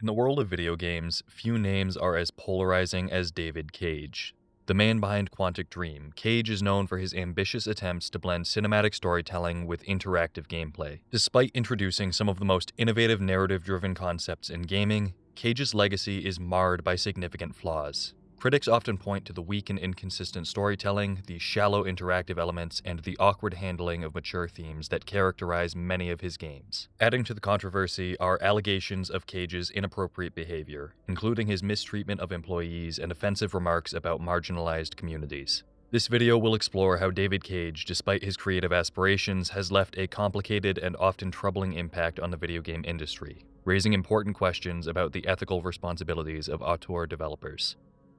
In the world of video games, few names are as polarizing as David Cage. The man behind Quantic Dream, Cage is known for his ambitious attempts to blend cinematic storytelling with interactive gameplay. Despite introducing some of the most innovative narrative-driven concepts in gaming, Cage's legacy is marred by significant flaws. Critics often point to the weak and inconsistent storytelling, the shallow interactive elements, and the awkward handling of mature themes that characterize many of his games. Adding to the controversy are allegations of Cage's inappropriate behavior, including his mistreatment of employees and offensive remarks about marginalized communities. This video will explore how David Cage, despite his creative aspirations, has left a complicated and often troubling impact on the video game industry, raising important questions about the ethical responsibilities of auteur developers.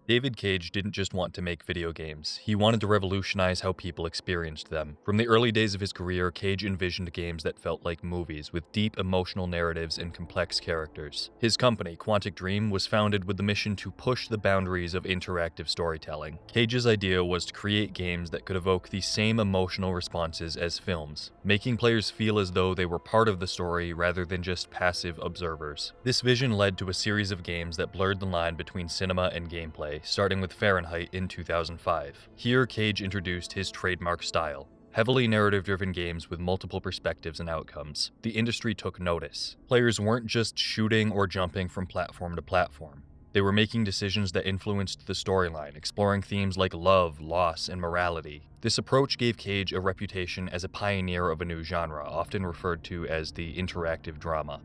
David Cage didn't just want to make video games, he wanted to revolutionize how people experienced them. From the early days of his career, Cage envisioned games that felt like movies, with deep emotional narratives and complex characters. His company, Quantic Dream, was founded with the mission to push the boundaries of interactive storytelling. Cage's idea was to create games that could evoke the same emotional responses as films, making players feel as though they were part of the story rather than just passive observers. This vision led to a series of games that blurred the line between cinema and gameplay, starting with Fahrenheit in 2005. Here, Cage introduced his trademark style, heavily narrative-driven games with multiple perspectives and outcomes. The industry took notice. Players weren't just shooting or jumping from platform to platform. They were making decisions that influenced the storyline, exploring themes like love, loss, and morality. This approach gave Cage a reputation as a pioneer of a new genre, often referred to as the interactive drama.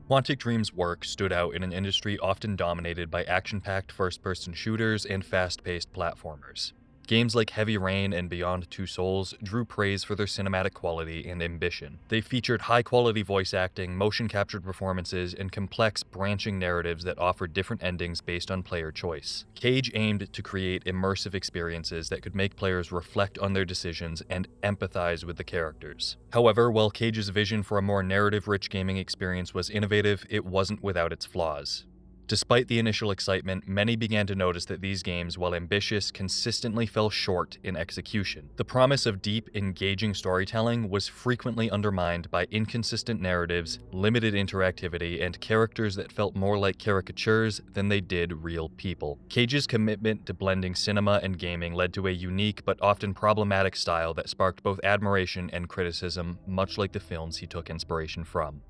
Quantic Dream's work stood out in an industry often dominated by action-packed first-person shooters and fast-paced platformers. Games like Heavy Rain and Beyond Two Souls drew praise for their cinematic quality and ambition. They featured high-quality voice acting, motion-captured performances, and complex, branching narratives that offered different endings based on player choice. Cage aimed to create immersive experiences that could make players reflect on their decisions and empathize with the characters. However, while Cage's vision for a more narrative-rich gaming experience was innovative, it wasn't without its flaws. Despite the initial excitement, many began to notice that these games, while ambitious, consistently fell short in execution. The promise of deep, engaging storytelling was frequently undermined by inconsistent narratives, limited interactivity, and characters that felt more like caricatures than they did real people. Cage's commitment to blending cinema and gaming led to a unique but often problematic style that sparked both admiration and criticism, much like the films he took inspiration from.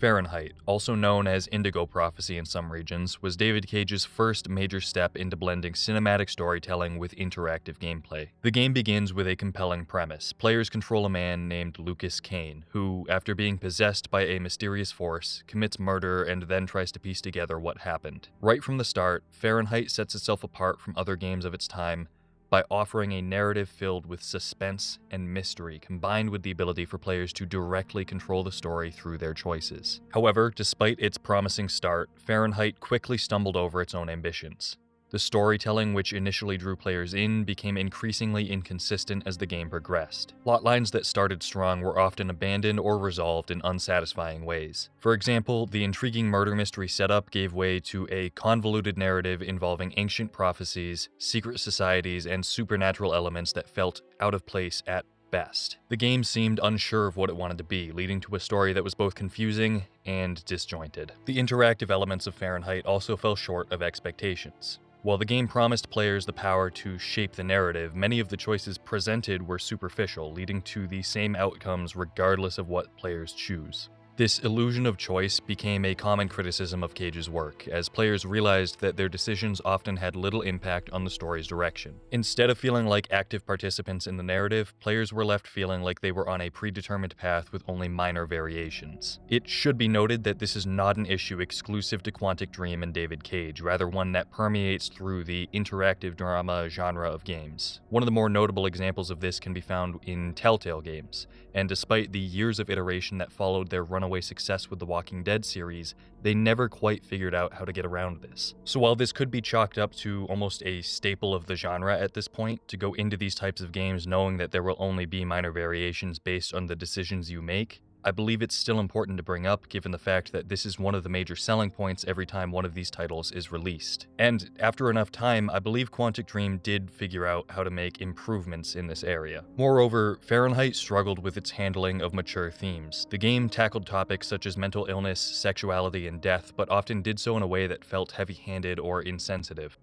Fahrenheit, also known as Indigo Prophecy in some regions, was David Cage's first major step into blending cinematic storytelling with interactive gameplay. The game begins with a compelling premise. Players control a man named Lucas Kane, who, after being possessed by a mysterious force, commits murder and then tries to piece together what happened. Right from the start, Fahrenheit sets itself apart from other games of its time by offering a narrative filled with suspense and mystery, combined with the ability for players to directly control the story through their choices. However, despite its promising start, Fahrenheit quickly stumbled over its own ambitions. The storytelling, which initially drew players in, became increasingly inconsistent as the game progressed. Plotlines that started strong were often abandoned or resolved in unsatisfying ways. For example, the intriguing murder mystery setup gave way to a convoluted narrative involving ancient prophecies, secret societies, and supernatural elements that felt out of place at best. The game seemed unsure of what it wanted to be, leading to a story that was both confusing and disjointed. The interactive elements of Fahrenheit also fell short of expectations. While the game promised players the power to shape the narrative, many of the choices presented were superficial, leading to the same outcomes regardless of what players choose. This illusion of choice became a common criticism of Cage's work, as players realized that their decisions often had little impact on the story's direction. Instead of feeling like active participants in the narrative, players were left feeling like they were on a predetermined path with only minor variations. It should be noted that this is not an issue exclusive to Quantic Dream and David Cage, rather one that permeates through the interactive drama genre of games. One of the more notable examples of this can be found in Telltale games, and despite the years of iteration that followed their runaway success with the Walking Dead series, they never quite figured out how to get around this. So while this could be chalked up to almost a staple of the genre at this point, to go into these types of games knowing that there will only be minor variations based on the decisions you make, I believe it's still important to bring up given the fact that this is one of the major selling points every time one of these titles is released. And after enough time, I believe Quantic Dream did figure out how to make improvements in this area. Moreover, Fahrenheit struggled with its handling of mature themes. The game tackled topics such as mental illness, sexuality, and death, but often did so in a way that felt heavy-handed or insensitive.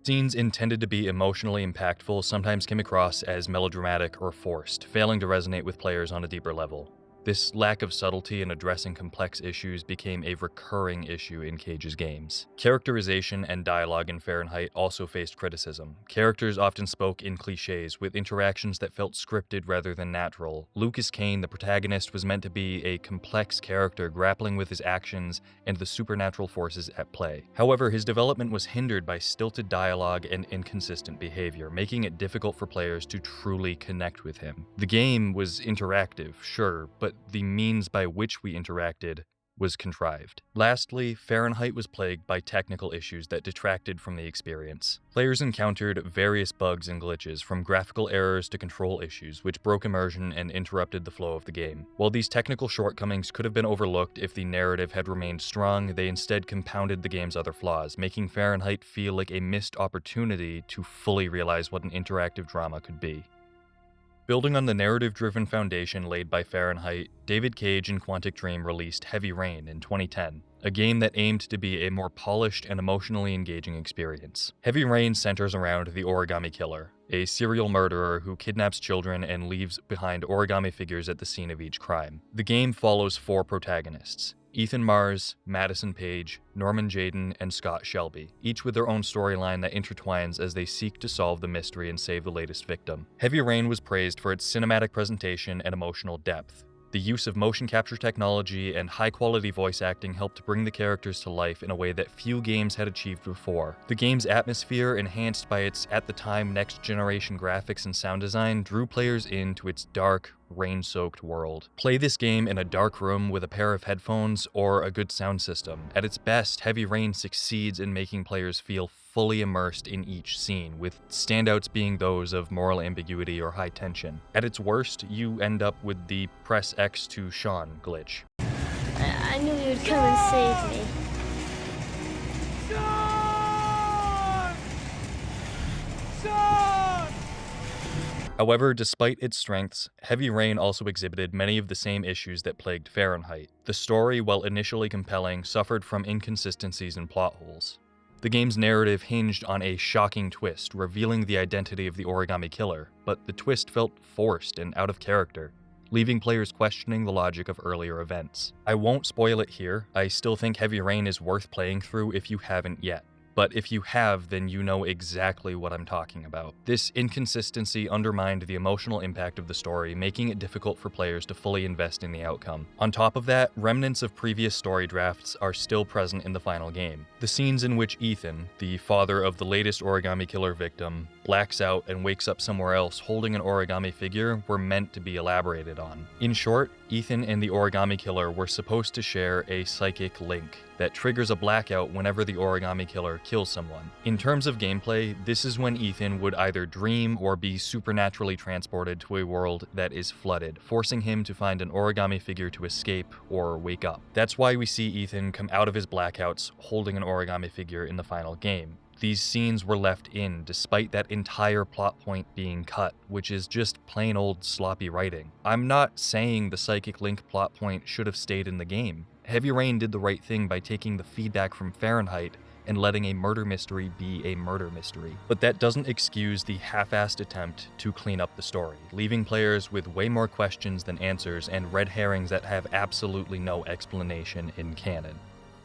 Scenes intended to be emotionally impactful sometimes came across as melodramatic or forced, failing to resonate with players on a deeper level. This lack of subtlety in addressing complex issues became a recurring issue in Cage's games. Characterization and dialogue in Fahrenheit also faced criticism. Characters often spoke in cliches, with interactions that felt scripted rather than natural. Lucas Kane, the protagonist, was meant to be a complex character grappling with his actions and the supernatural forces at play. However, his development was hindered by stilted dialogue and inconsistent behavior, making it difficult for players to truly connect with him. The game was interactive, sure, but the means by which we interacted was contrived. Lastly, Fahrenheit was plagued by technical issues that detracted from the experience. Players encountered various bugs and glitches, from graphical errors to control issues, which broke immersion and interrupted the flow of the game. While these technical shortcomings could have been overlooked if the narrative had remained strong, they instead compounded the game's other flaws, making Fahrenheit feel like a missed opportunity to fully realize what an interactive drama could be. Building on the narrative-driven foundation laid by Fahrenheit, David Cage and Quantic Dream released Heavy Rain in 2010, a game that aimed to be a more polished and emotionally engaging experience. Heavy Rain centers around the Origami Killer, a serial murderer who kidnaps children and leaves behind origami figures at the scene of each crime. The game follows 4 protagonists: Ethan Mars, Madison Page, Norman Jayden, and Scott Shelby, each with their own storyline that intertwines as they seek to solve the mystery and save the latest victim. Heavy Rain was praised for its cinematic presentation and emotional depth. The use of motion capture technology and high-quality voice acting helped bring the characters to life in a way that few games had achieved before. The game's atmosphere, enhanced by its at-the-time next-generation graphics and sound design, drew players into its dark, rain-soaked world. Play this game in a dark room with a pair of headphones or a good sound system. At its best, Heavy Rain succeeds in making players feel fully immersed in each scene, with standouts being those of moral ambiguity or high tension. At its worst, you end up with the press X to Sean glitch. I knew you would come and save me. However, despite its strengths, Heavy Rain also exhibited many of the same issues that plagued Fahrenheit. The story, while initially compelling, suffered from inconsistencies and plot holes. The game's narrative hinged on a shocking twist, revealing the identity of the Origami Killer, but the twist felt forced and out of character, leaving players questioning the logic of earlier events. I won't spoil it here. I still think Heavy Rain is worth playing through if you haven't yet. But if you have, then you know exactly what I'm talking about. This inconsistency undermined the emotional impact of the story, making it difficult for players to fully invest in the outcome. On top of that, remnants of previous story drafts are still present in the final game. The scenes in which Ethan, the father of the latest Origami Killer victim, blacks out and wakes up somewhere else holding an origami figure were meant to be elaborated on. In short, Ethan and the Origami Killer were supposed to share a psychic link that triggers a blackout whenever the Origami Killer kills someone. In terms of gameplay, this is when Ethan would either dream or be supernaturally transported to a world that is flooded, forcing him to find an origami figure to escape or wake up. That's why we see Ethan come out of his blackouts holding an origami figure in the final game. These scenes were left in despite that entire plot point being cut, which is just plain old sloppy writing. I'm not saying the psychic link plot point should have stayed in the game. Heavy Rain did the right thing by taking the feedback from Fahrenheit and letting a murder mystery be a murder mystery. But that doesn't excuse the half-assed attempt to clean up the story, leaving players with way more questions than answers and red herrings that have absolutely no explanation in canon.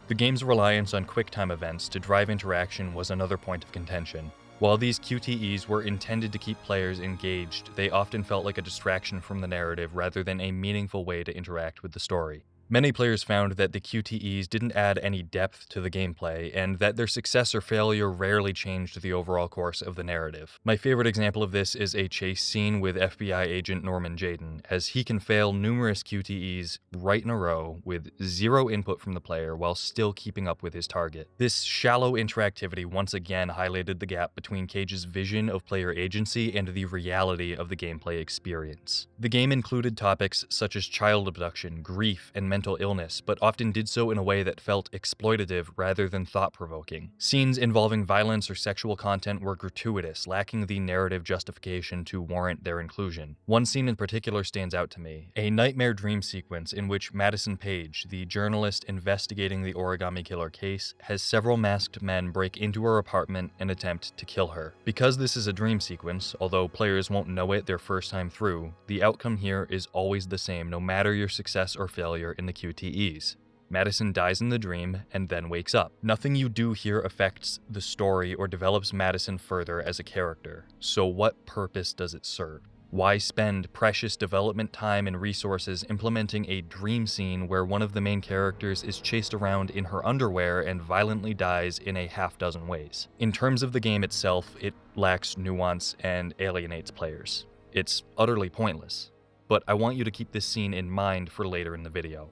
The game's reliance on QuickTime events to drive interaction was another point of contention. While these QTEs were intended to keep players engaged, they often felt like a distraction from the narrative rather than a meaningful way to interact with the story. Many players found that the QTEs didn't add any depth to the gameplay, and that their success or failure rarely changed the overall course of the narrative. My favorite example of this is a chase scene with FBI agent Norman Jayden, as he can fail numerous QTEs right in a row with zero input from the player while still keeping up with his target. This shallow interactivity once again highlighted the gap between Cage's vision of player agency and the reality of the gameplay experience. The game included topics such as child abduction, grief, and mental illness, but often did so in a way that felt exploitative rather than thought-provoking. Scenes involving violence or sexual content were gratuitous, lacking the narrative justification to warrant their inclusion. One scene in particular stands out to me: a nightmare dream sequence in which Madison Paige, the journalist investigating the Origami Killer case, has several masked men break into her apartment and attempt to kill her. Because this is a dream sequence, although players won't know it their first time through, the outcome here is always the same no matter your success or failure in the QTEs. Madison dies in the dream and then wakes up. Nothing you do here affects the story or develops Madison further as a character. So what purpose does it serve? Why spend precious development time and resources implementing a dream scene where one of the main characters is chased around in her underwear and violently dies in a half-dozen ways? In terms of the game itself, it lacks nuance and alienates players. It's utterly pointless, but I want you to keep this scene in mind for later in the video.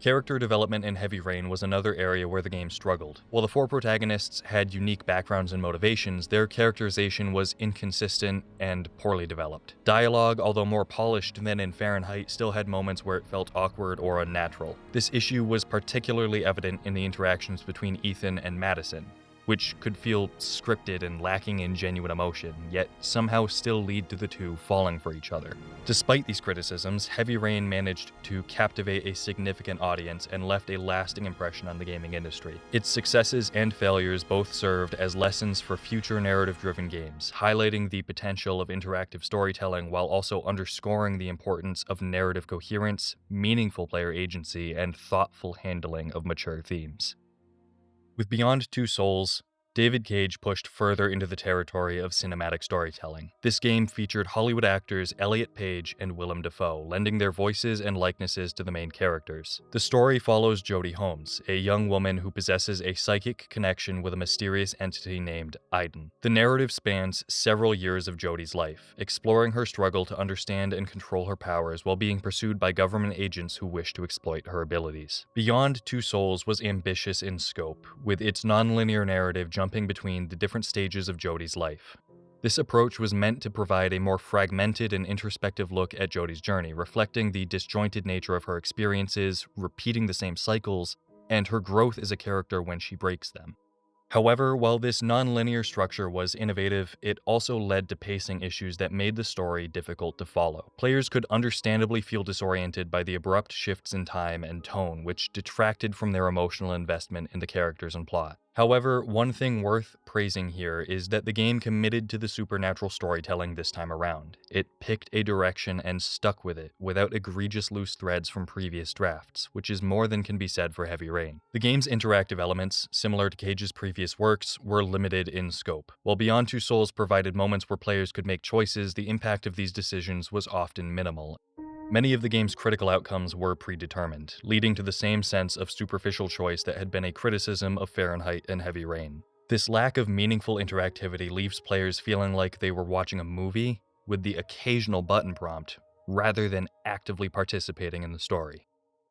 Character development in Heavy Rain was another area where the game struggled. While the four protagonists had unique backgrounds and motivations, their characterization was inconsistent and poorly developed. Dialogue, although more polished than in Fahrenheit, still had moments where it felt awkward or unnatural. This issue was particularly evident in the interactions between Ethan and Madison, which could feel scripted and lacking in genuine emotion, yet somehow still lead to the two falling for each other. Despite these criticisms, Heavy Rain managed to captivate a significant audience and left a lasting impression on the gaming industry. Its successes and failures both served as lessons for future narrative-driven games, highlighting the potential of interactive storytelling while also underscoring the importance of narrative coherence, meaningful player agency, and thoughtful handling of mature themes. With Beyond Two Souls, David Cage pushed further into the territory of cinematic storytelling. This game featured Hollywood actors Elliot Page and Willem Dafoe, lending their voices and likenesses to the main characters. The story follows Jodie Holmes, a young woman who possesses a psychic connection with a mysterious entity named Aiden. The narrative spans several years of Jodie's life, exploring her struggle to understand and control her powers while being pursued by government agents who wish to exploit her abilities. Beyond Two Souls was ambitious in scope, with its non-linear narrative jumping between the different stages of Jodie's life. This approach was meant to provide a more fragmented and introspective look at Jodie's journey, reflecting the disjointed nature of her experiences, repeating the same cycles, and her growth as a character when she breaks them. However, while this non-linear structure was innovative, it also led to pacing issues that made the story difficult to follow. Players could understandably feel disoriented by the abrupt shifts in time and tone, which detracted from their emotional investment in the characters and plot. However, one thing worth praising here is that the game committed to the supernatural storytelling this time around. It picked a direction and stuck with it, without egregious loose threads from previous drafts, which is more than can be said for Heavy Rain. The game's interactive elements, similar to Cage's previous works, were limited in scope. While Beyond Two Souls provided moments where players could make choices, the impact of these decisions was often minimal. Many of the game's critical outcomes were predetermined, leading to the same sense of superficial choice that had been a criticism of Fahrenheit and Heavy Rain. This lack of meaningful interactivity leaves players feeling like they were watching a movie with the occasional button prompt, rather than actively participating in the story.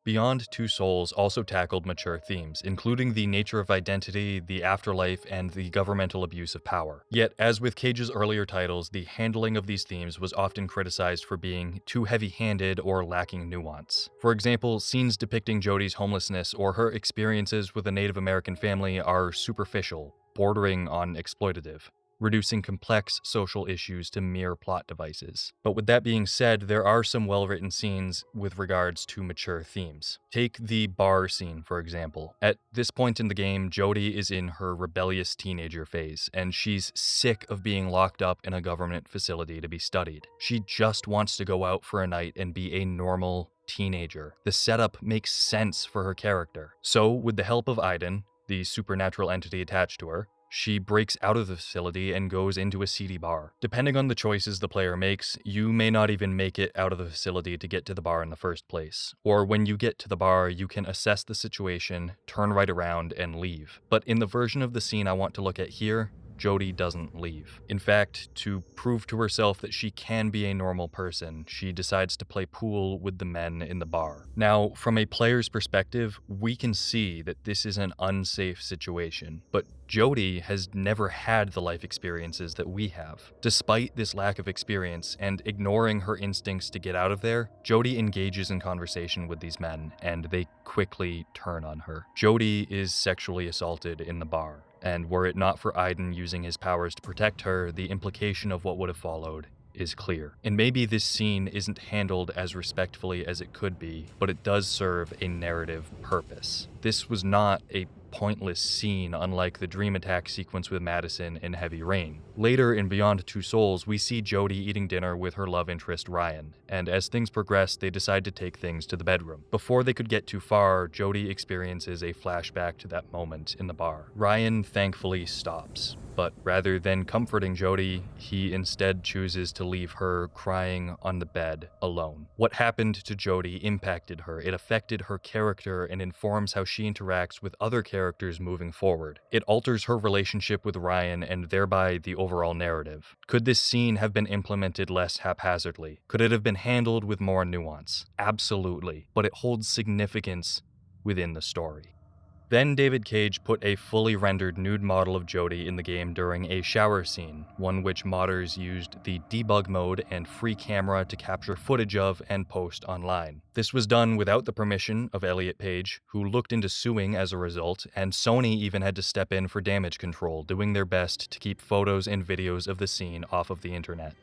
Beyond Two Souls also tackled mature themes, including the nature of identity, the afterlife, and the governmental abuse of power. Yet, as with Cage's earlier titles, the handling of these themes was often criticized for being too heavy-handed or lacking nuance. For example, scenes depicting Jodie's homelessness or her experiences with a Native American family are superficial, bordering on exploitative, reducing complex social issues to mere plot devices. But with that being said, there are some well-written scenes with regards to mature themes. Take the bar scene, for example. At this point in the game, Jodie is in her rebellious teenager phase, and she's sick of being locked up in a government facility to be studied. She just wants to go out for a night and be a normal teenager. The setup makes sense for her character. So, with the help of Aiden, the supernatural entity attached to her, She breaks out of the facility and goes into a seedy bar. Depending on the choices the player makes, you may not even make it out of the facility to get to the bar in the first place. Or when you get to the bar, you can assess the situation, turn right around, and leave. But in the version of the scene I want to look at here, Jodie doesn't leave. In fact, to prove to herself that she can be a normal person, she decides to play pool with the men in the bar. Now, from a player's perspective, we can see that this is an unsafe situation, but Jodie has never had the life experiences that we have. Despite this lack of experience and ignoring her instincts to get out of there, Jodie engages in conversation with these men, and they quickly turn on her. Jodie is sexually assaulted in the bar. And were it not for Aiden using his powers to protect her, the implication of what would have followed is clear. And maybe this scene isn't handled as respectfully as it could be, but it does serve a narrative purpose. This was not a pointless scene unlike the dream attack sequence with Madison in Heavy Rain. Later in Beyond Two Souls, we see Jodie eating dinner with her love interest Ryan, and as things progress, they decide to take things to the bedroom. Before they could get too far, Jodie experiences a flashback to that moment in the bar. Ryan thankfully stops, but rather than comforting Jodie, he instead chooses to leave her crying on the bed alone. What happened to Jodie impacted her. It affected her character and informs how she interacts with other characters moving forward. It alters her relationship with Ryan and thereby the overall narrative. Could this scene have been implemented less haphazardly? Could it have been handled with more nuance? Absolutely, but it holds significance within the story. Then David Cage put a fully rendered nude model of Jodie in the game during a shower scene, one which modders used the debug mode and free camera to capture footage of and post online. This was done without the permission of Elliot Page, who looked into suing as a result, and Sony even had to step in for damage control, doing their best to keep photos and videos of the scene off of the internet.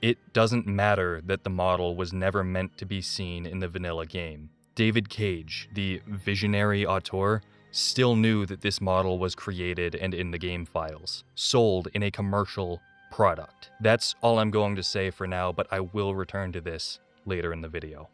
It doesn't matter that the model was never meant to be seen in the vanilla game. David Cage, the visionary auteur, still knew that this model was created and in the game files, sold in a commercial product. That's all I'm going to say for now, but I will return to this later in the video.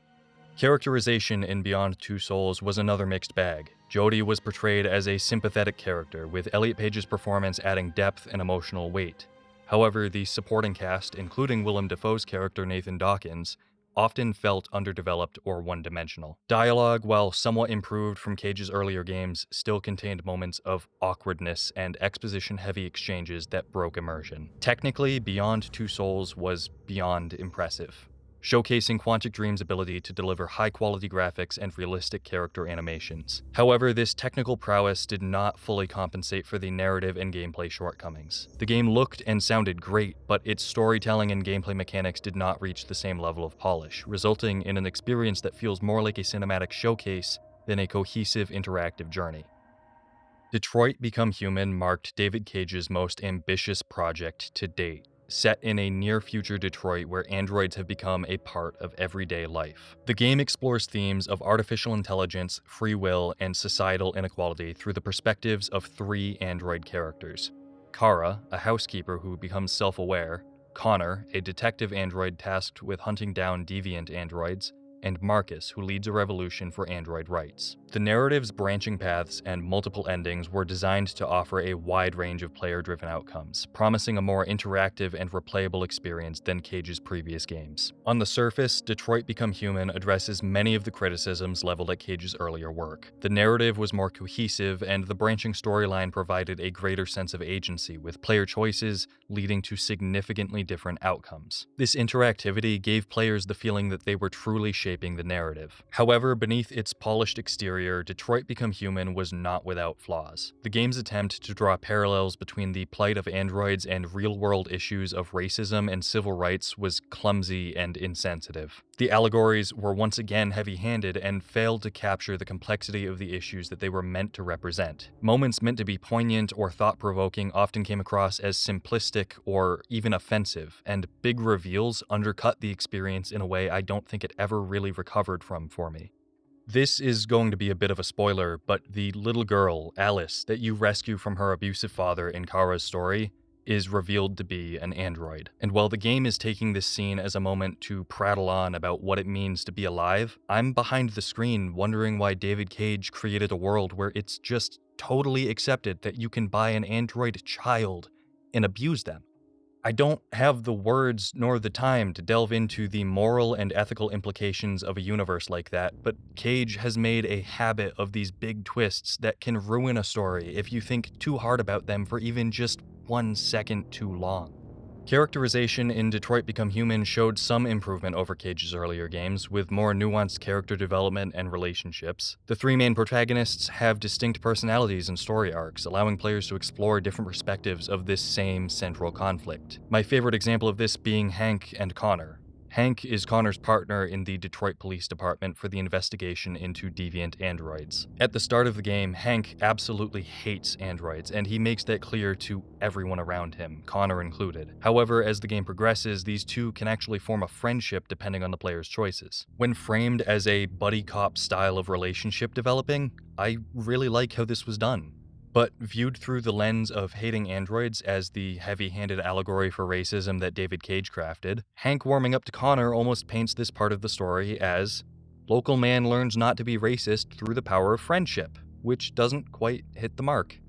Characterization in Beyond Two Souls was another mixed bag. Jodie was portrayed as a sympathetic character, with Elliot Page's performance adding depth and emotional weight. However, the supporting cast, including Willem Dafoe's character Nathan Dawkins, often felt underdeveloped or one-dimensional. Dialogue, while somewhat improved from Cage's earlier games, still contained moments of awkwardness and exposition-heavy exchanges that broke immersion. Technically, Beyond Two Souls was beyond impressive, showcasing Quantic Dream's ability to deliver high-quality graphics and realistic character animations. However, this technical prowess did not fully compensate for the narrative and gameplay shortcomings. The game looked and sounded great, but its storytelling and gameplay mechanics did not reach the same level of polish, resulting in an experience that feels more like a cinematic showcase than a cohesive interactive journey. Detroit Become Human marked David Cage's most ambitious project to date, set in a near-future Detroit where androids have become a part of everyday life. The game explores themes of artificial intelligence, free will, and societal inequality through the perspectives of three android characters. Kara, a housekeeper who becomes self-aware, Connor, a detective android tasked with hunting down deviant androids, and Marcus, who leads a revolution for android rights. The narrative's branching paths and multiple endings were designed to offer a wide range of player-driven outcomes, promising a more interactive and replayable experience than Cage's previous games. On the surface, Detroit Become Human addresses many of the criticisms leveled at Cage's earlier work. The narrative was more cohesive, and the branching storyline provided a greater sense of agency, with player choices leading to significantly different outcomes. This interactivity gave players the feeling that they were truly shaping the narrative. However, beneath its polished exterior, Detroit Become Human was not without flaws. The game's attempt to draw parallels between the plight of androids and real-world issues of racism and civil rights was clumsy and insensitive. The allegories were once again heavy-handed and failed to capture the complexity of the issues that they were meant to represent. Moments meant to be poignant or thought-provoking often came across as simplistic or even offensive, and big reveals undercut the experience in a way I don't think it ever really recovered from for me. This is going to be a bit of a spoiler, but the little girl, Alice, that you rescue from her abusive father in Kara's story is revealed to be an android. And while the game is taking this scene as a moment to prattle on about what it means to be alive, I'm behind the screen wondering why David Cage created a world where it's just totally accepted that you can buy an android child and abuse them. I don't have the words nor the time to delve into the moral and ethical implications of a universe like that, but Cage has made a habit of these big twists that can ruin a story if you think too hard about them for even just 1 second too long. Characterization in Detroit Become Human showed some improvement over Cage's earlier games, with more nuanced character development and relationships. The 3 main protagonists have distinct personalities and story arcs, allowing players to explore different perspectives of this same central conflict. My favorite example of this being Hank and Connor. Hank is Connor's partner in the Detroit Police Department for the investigation into deviant androids. At the start of the game, Hank absolutely hates androids, and he makes that clear to everyone around him, Connor included. However, as the game progresses, these two can actually form a friendship depending on the player's choices. When framed as a buddy cop style of relationship developing, I really like how this was done. But viewed through the lens of hating androids as the heavy-handed allegory for racism that David Cage crafted, Hank warming up to Connor almost paints this part of the story as local man learns not to be racist through the power of friendship, which doesn't quite hit the mark.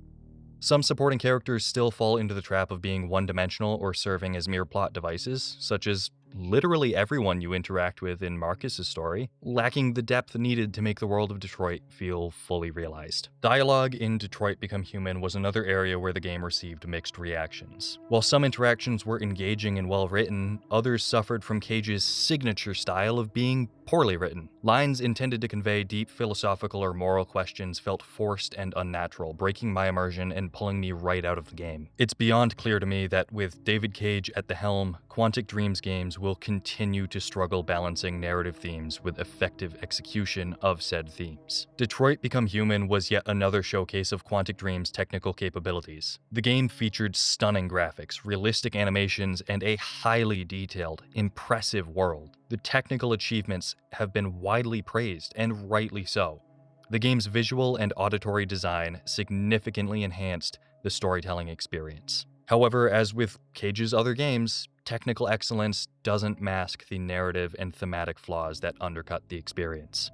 Some supporting characters still fall into the trap of being one-dimensional or serving as mere plot devices, such as literally everyone you interact with in Marcus's story, lacking the depth needed to make the world of Detroit feel fully realized. Dialogue in Detroit Become Human was another area where the game received mixed reactions. While some interactions were engaging and well-written, others suffered from Cage's signature style of being poorly written. Lines intended to convey deep philosophical or moral questions felt forced and unnatural, breaking my immersion and pulling me right out of the game. It's beyond clear to me that with David Cage at the helm, Quantic Dreams games will continue to struggle balancing narrative themes with effective execution of said themes. Detroit Become Human was yet another showcase of Quantic Dreams' technical capabilities. The game featured stunning graphics, realistic animations, and a highly detailed, impressive world. The technical achievements have been widely praised, and rightly so. The game's visual and auditory design significantly enhanced the storytelling experience. However, as with Cage's other games, technical excellence doesn't mask the narrative and thematic flaws that undercut the experience.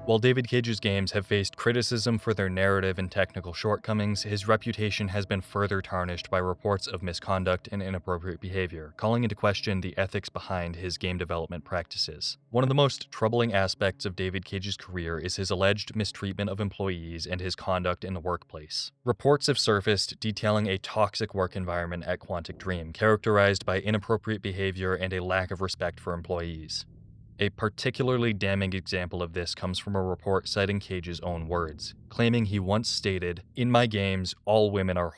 While David Cage's games have faced criticism for their narrative and technical shortcomings, his reputation has been further tarnished by reports of misconduct and inappropriate behavior, calling into question the ethics behind his game development practices. One of the most troubling aspects of David Cage's career is his alleged mistreatment of employees and his conduct in the workplace. Reports have surfaced detailing a toxic work environment at Quantic Dream, characterized by inappropriate behavior and a lack of respect for employees. A particularly damning example of this comes from a report citing Cage's own words, claiming he once stated, "In my games, all women are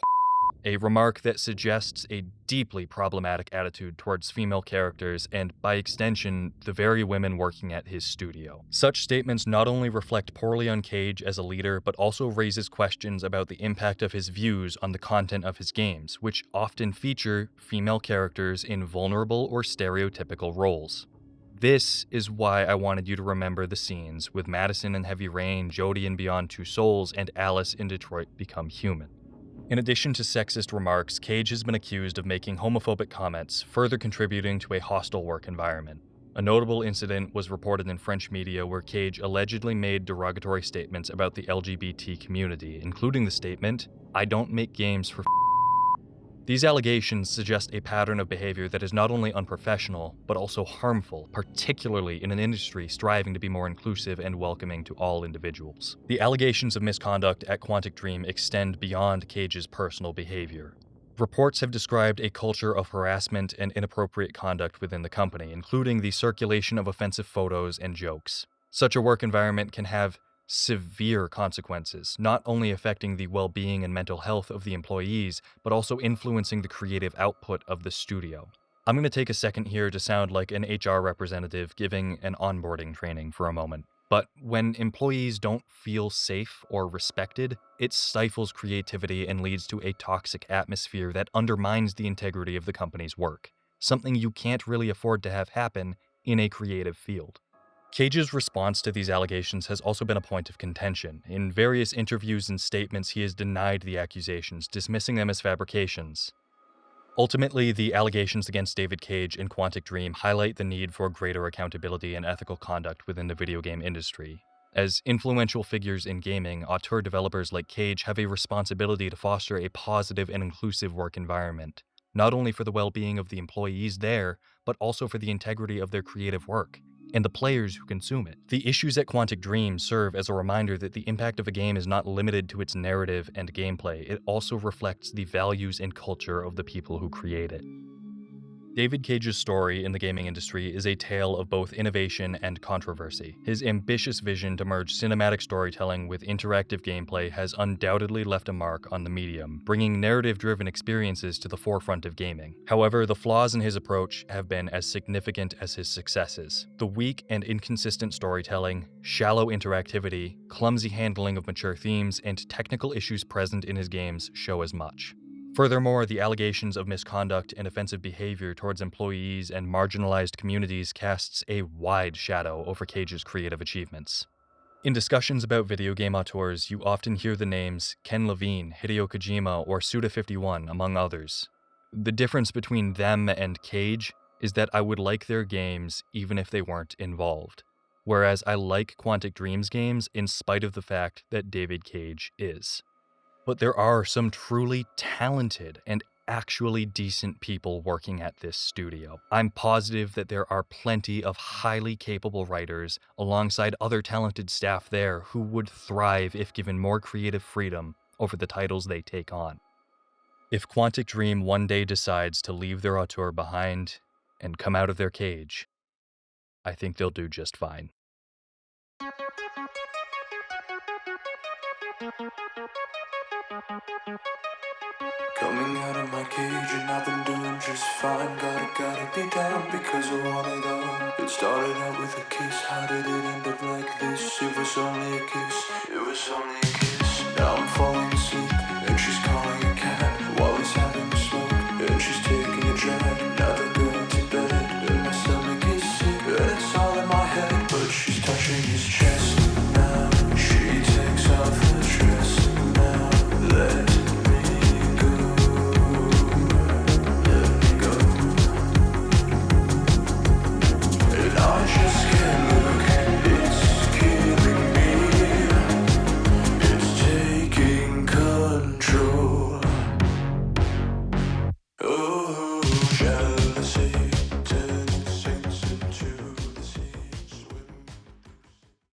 a remark that suggests a deeply problematic attitude towards female characters and, by extension, the very women working at his studio. Such statements not only reflect poorly on Cage as a leader, but also raises questions about the impact of his views on the content of his games, which often feature female characters in vulnerable or stereotypical roles. This is why I wanted you to remember the scenes with Madison in Heavy Rain, Jody in Beyond Two Souls, and Alice in Detroit Become Human." In addition to sexist remarks, Cage has been accused of making homophobic comments, further contributing to a hostile work environment. A notable incident was reported in French media where Cage allegedly made derogatory statements about the LGBT community, including the statement, "I don't make games for." These allegations suggest a pattern of behavior that is not only unprofessional, but also harmful, particularly in an industry striving to be more inclusive and welcoming to all individuals. The allegations of misconduct at Quantic Dream extend beyond Cage's personal behavior. Reports have described a culture of harassment and inappropriate conduct within the company, including the circulation of offensive photos and jokes. Such a work environment can have severe consequences, not only affecting the well-being and mental health of the employees, but also influencing the creative output of the studio. I'm going to take a second here to sound like an HR representative giving an onboarding training for a moment. But when employees don't feel safe or respected, it stifles creativity and leads to a toxic atmosphere that undermines the integrity of the company's work, something you can't really afford to have happen in a creative field. Cage's response to these allegations has also been a point of contention. In various interviews and statements, he has denied the accusations, dismissing them as fabrications. Ultimately, the allegations against David Cage and Quantic Dream highlight the need for greater accountability and ethical conduct within the video game industry. As influential figures in gaming, auteur developers like Cage have a responsibility to foster a positive and inclusive work environment, not only for the well-being of the employees there, but also for the integrity of their creative work and the players who consume it. The issues at Quantic Dream serve as a reminder that the impact of a game is not limited to its narrative and gameplay, it also reflects the values and culture of the people who create it. David Cage's story in the gaming industry is a tale of both innovation and controversy. His ambitious vision to merge cinematic storytelling with interactive gameplay has undoubtedly left a mark on the medium, bringing narrative-driven experiences to the forefront of gaming. However, the flaws in his approach have been as significant as his successes. The weak and inconsistent storytelling, shallow interactivity, clumsy handling of mature themes, and technical issues present in his games show as much. Furthermore, the allegations of misconduct and offensive behavior towards employees and marginalized communities casts a wide shadow over Cage's creative achievements. In discussions about video game auteurs, you often hear the names Ken Levine, Hideo Kojima, or Suda51, among others. The difference between them and Cage is that I would like their games even if they weren't involved, whereas I like Quantic Dream's games in spite of the fact that David Cage is. But there are some truly talented and actually decent people working at this studio. I'm positive that there are plenty of highly capable writers alongside other talented staff there who would thrive if given more creative freedom over the titles they take on. If Quantic Dream one day decides to leave their auteur behind and come out of their cage, I think they'll do just fine. Coming out of my cage and I've been doing just fine. Gotta be down because I want it all. It started out with a kiss, how did it end up like this? It was only a kiss, it was only a kiss. Now I'm falling asleep and she's calling a cab while he's having a smoke and she's taking a drag. Now they're going to bed and my stomach is sick and it's all in my head, but she's touching his chest.